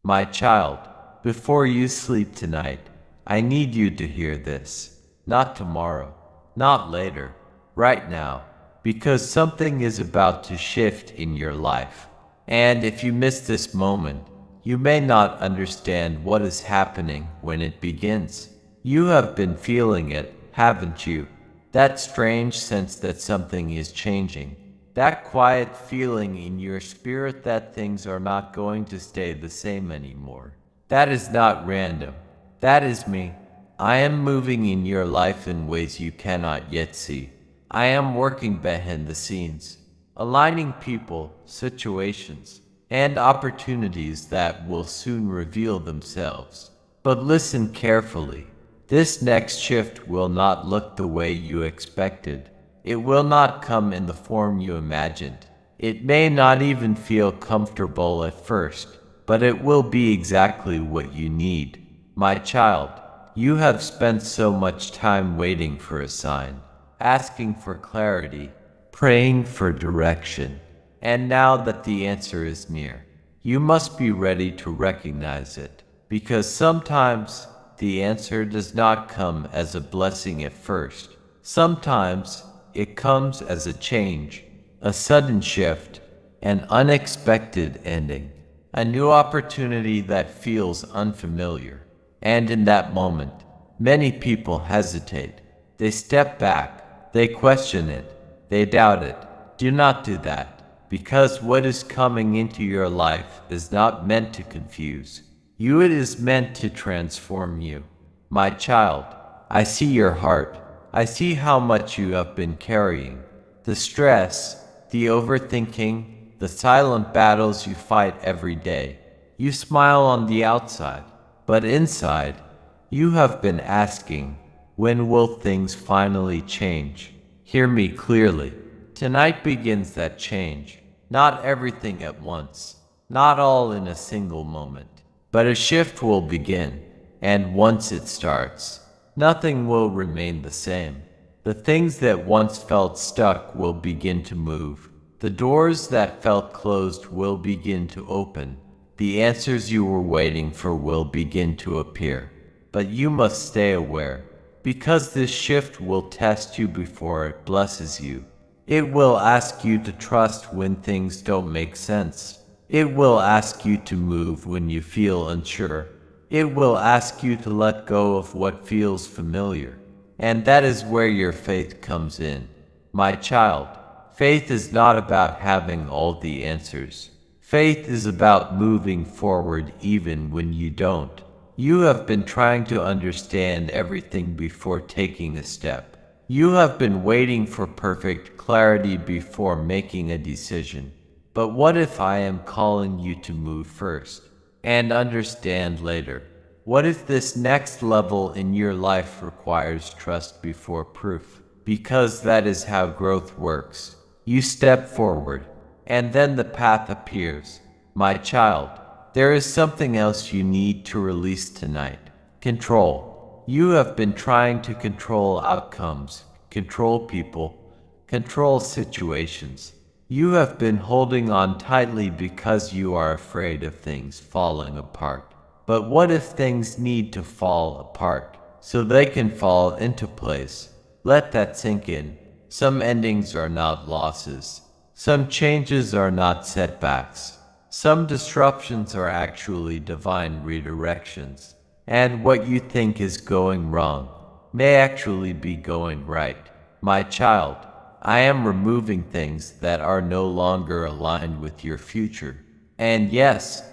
My child, before you sleep tonight, I need you to hear this. Not tomorrow, not later, right now, because something is about to shift in your life. And if you miss this moment, you may not understand what is happening when it begins. You have been feeling it, haven't you? That strange sense that something is changing. That quiet feeling in your spirit that things are not going to stay the same anymore. That is not random. That is me. I am moving in your life in ways you cannot yet see. I am working behind the scenes, aligning people, situations, and opportunities that will soon reveal themselves. But listen carefully. This next shift will not look the way you expected. It will not come in the form you imagined. It may not even feel comfortable at first, but it will be exactly what you need. My child, you have spent so much time waiting for a sign, asking for clarity, praying for direction. And now that the answer is near, you must be ready to recognize it. Because sometimes the answer does not come as a blessing at first. Sometimes it comes as a change, a sudden shift, an unexpected ending, a new opportunity that feels unfamiliar. And in that moment, many people hesitate. They step back, they question it, they doubt it. Do not do that, because what is coming into your life is not meant to confuse you. It is meant to transform you. My child, I see your heart. I see how much you have been carrying. The stress, the overthinking, the silent battles you fight every day. You smile on the outside, but inside, you have been asking, when will things finally change? Hear me clearly. Tonight begins that change. Not everything at once, not all in a single moment, but a shift will begin, and once it starts, nothing will remain the same. The things that once felt stuck will begin to move. The doors that felt closed will begin to open. The answers you were waiting for will begin to appear. But you must stay aware, because this shift will test you before it blesses you. It will ask you to trust when things don't make sense. It will ask you to move when you feel unsure. It will ask you to let go of what feels familiar. And that is where your faith comes in. My child, faith is not about having all the answers. Faith is about moving forward even when you don't. You have been trying to understand everything before taking a step. You have been waiting for perfect clarity before making a decision. But what if I am calling you to move first and understand later? What if this next level in your life requires trust before proof? Because that is how growth works. You step forward, and then the path appears. My child, there is something else you need to release tonight. Control. You have been trying to control outcomes, control people, control situations. You have been holding on tightly because you are afraid of things falling apart. But what if things need to fall apart so they can fall into place? Let that sink in. Some endings are not losses. Some changes are not setbacks. Some disruptions are actually divine redirections. And what you think is going wrong may actually be going right. My child, I am removing things that are no longer aligned with your future. And yes,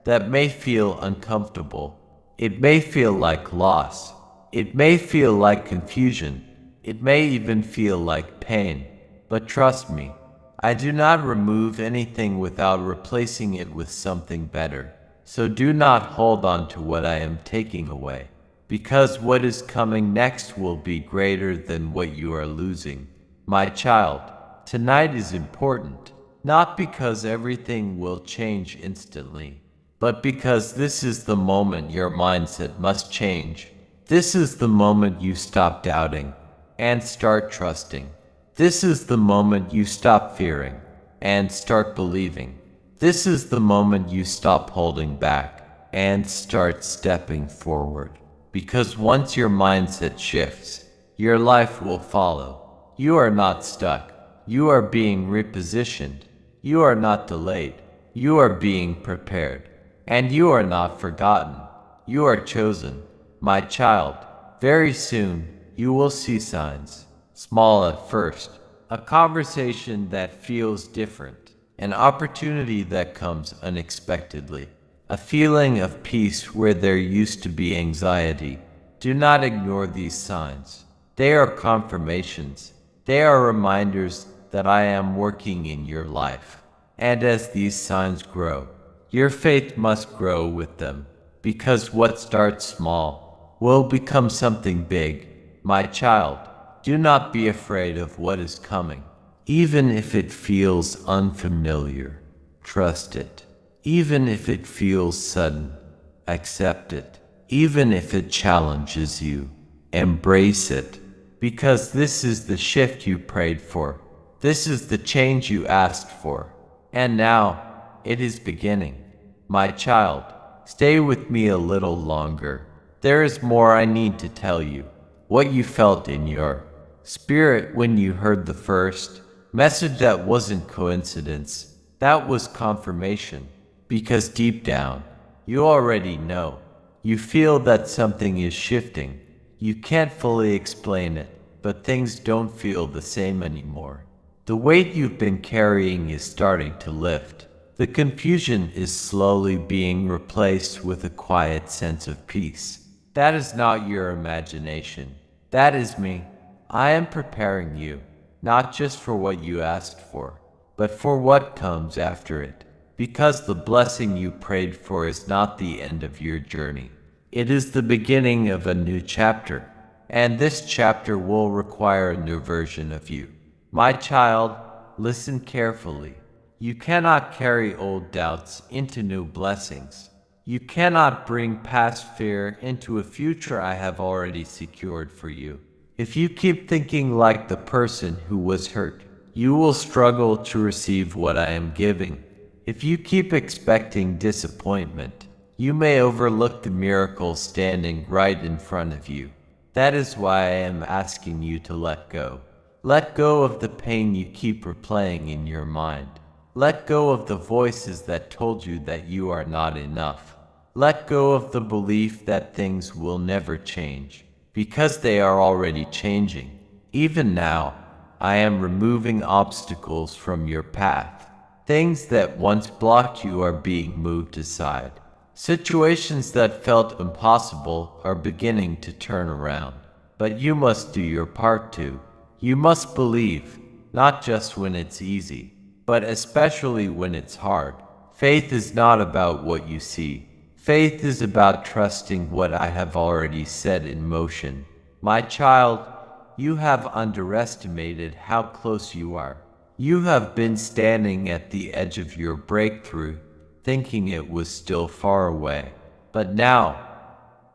that may feel uncomfortable. It may feel like loss. It may feel like confusion. It may even feel like pain. But trust me, I do not remove anything without replacing it with something better. So do not hold on to what I am taking away, because what is coming next will be greater than what you are losing. My child, tonight is important, not because everything will change instantly, but because this is the moment your mindset must change. This is the moment you stop doubting and start trusting. This is the moment you stop fearing and start believing. This is the moment you stop holding back and start stepping forward. Because once your mindset shifts, your life will follow. You are not stuck. You are being repositioned. You are not delayed. You are being prepared. And you are not forgotten. You are chosen. My child, very soon you will see signs. Small at first. A conversation that feels different. An opportunity that comes unexpectedly. A feeling of peace where there used to be anxiety. Do not ignore these signs. They are confirmations. They are reminders that I am working in your life. And as these signs grow, your faith must grow with them. Because what starts small will become something big. My child, do not be afraid of what is coming. Even if it feels unfamiliar, trust it. Even if it feels sudden, accept it. Even if it challenges you, embrace it. Because this is the shift you prayed for. This is the change you asked for. And now, it is beginning. My child, stay with me a little longer. There is more I need to tell you. What you felt in your spirit when you heard the first message, that wasn't coincidence. That was confirmation. Because deep down, you already know. You feel that something is shifting. You can't fully explain it, but things don't feel the same anymore. The weight you've been carrying is starting to lift. The confusion is slowly being replaced with a quiet sense of peace. That is not your imagination. That is me. I am preparing you, not just for what you asked for, but for what comes after it. Because the blessing you prayed for is not the end of your journey. It is the beginning of a new chapter. And this chapter will require a new version of you. My child, listen carefully. You cannot carry old doubts into new blessings. You cannot bring past fear into a future I have already secured for you. If you keep thinking like the person who was hurt, you will struggle to receive what I am giving. If you keep expecting disappointment, you may overlook the miracle standing right in front of you. That is why I am asking you to let go. Let go of the pain you keep replaying in your mind. Let go of the voices that told you that you are not enough. Let go of the belief that things will never change, because they are already changing. Even now, I am removing obstacles from your path. Things that once blocked you are being moved aside. Situations that felt impossible are beginning to turn around. But you must do your part too. You must believe, not just when it's easy, but especially when it's hard. Faith is not about what you see. Faith is about trusting what I have already set in motion. My child, you have underestimated how close you are. You have been standing at the edge of your breakthrough, thinking it was still far away. But now,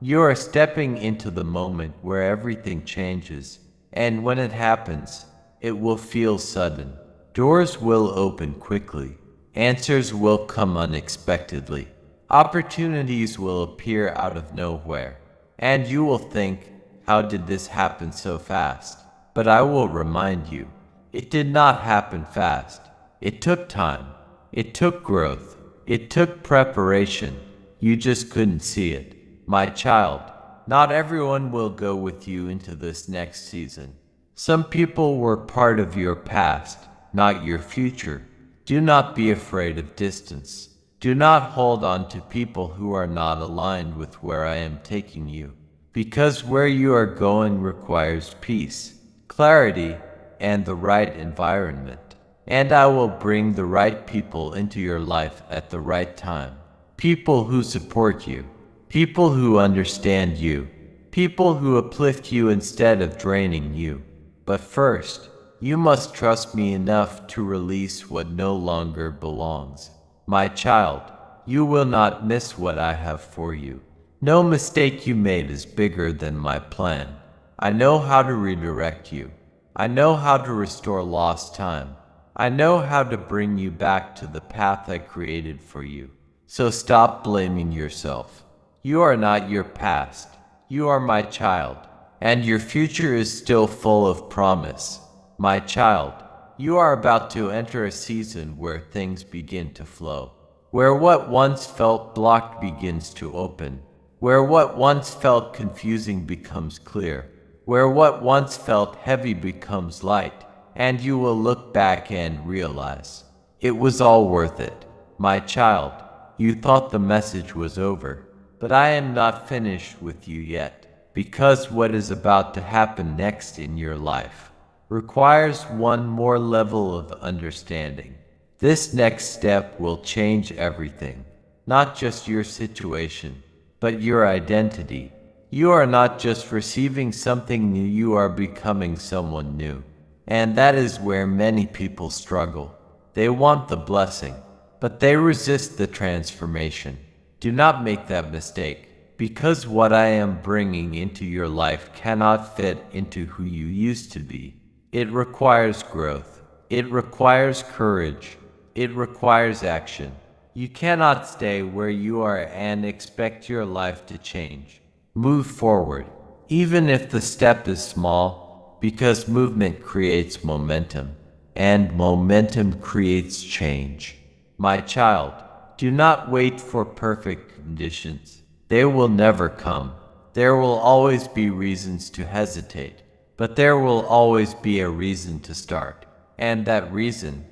you are stepping into the moment where everything changes. And when it happens, it will feel sudden. Doors will open quickly. Answers will come unexpectedly. Opportunities will appear out of nowhere. And you will think, how did this happen so fast? But I will remind you, it did not happen fast. It took time. It took growth. It took preparation. You just couldn't see it. My child, not everyone will go with you into this next season. Some people were part of your past, not your future. Do not be afraid of distance. Do not hold on to people who are not aligned with where I am taking you. Because where you are going requires peace, clarity, and the right environment. And I will bring the right people into your life at the right time. People who support you. People who understand you. People who uplift you instead of draining you. But first, you must trust me enough to release what no longer belongs. My child, you will not miss what I have for you. No mistake you made is bigger than my plan. I know how to redirect you. I know how to restore lost time. I know how to bring you back to the path I created for you. So stop blaming yourself. You are not your past. You are my child. And your future is still full of promise. My child, you are about to enter a season where things begin to flow. Where what once felt blocked begins to open. Where what once felt confusing becomes clear. Where what once felt heavy becomes light. And you will look back and realize it was all worth it. My child, you thought the message was over, but I am not finished with you yet, because what is about to happen next in your life requires one more level of understanding. This next step will change everything, not just your situation, but your identity. You are not just receiving something new, you are becoming someone new. And that is where many people struggle. They want the blessing, but they resist the transformation. Do not make that mistake, because what I am bringing into your life cannot fit into who you used to be. It requires growth. It requires courage. It requires action. You cannot stay where you are and expect your life to change. Move forward, even if the step is small, because movement creates momentum, and momentum creates change. My child, do not wait for perfect conditions. They will never come. There will always be reasons to hesitate, but there will always be a reason to start. And that reason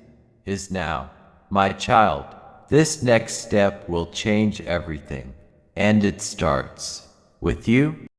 is now. My child, this next step will change everything. And it starts with you.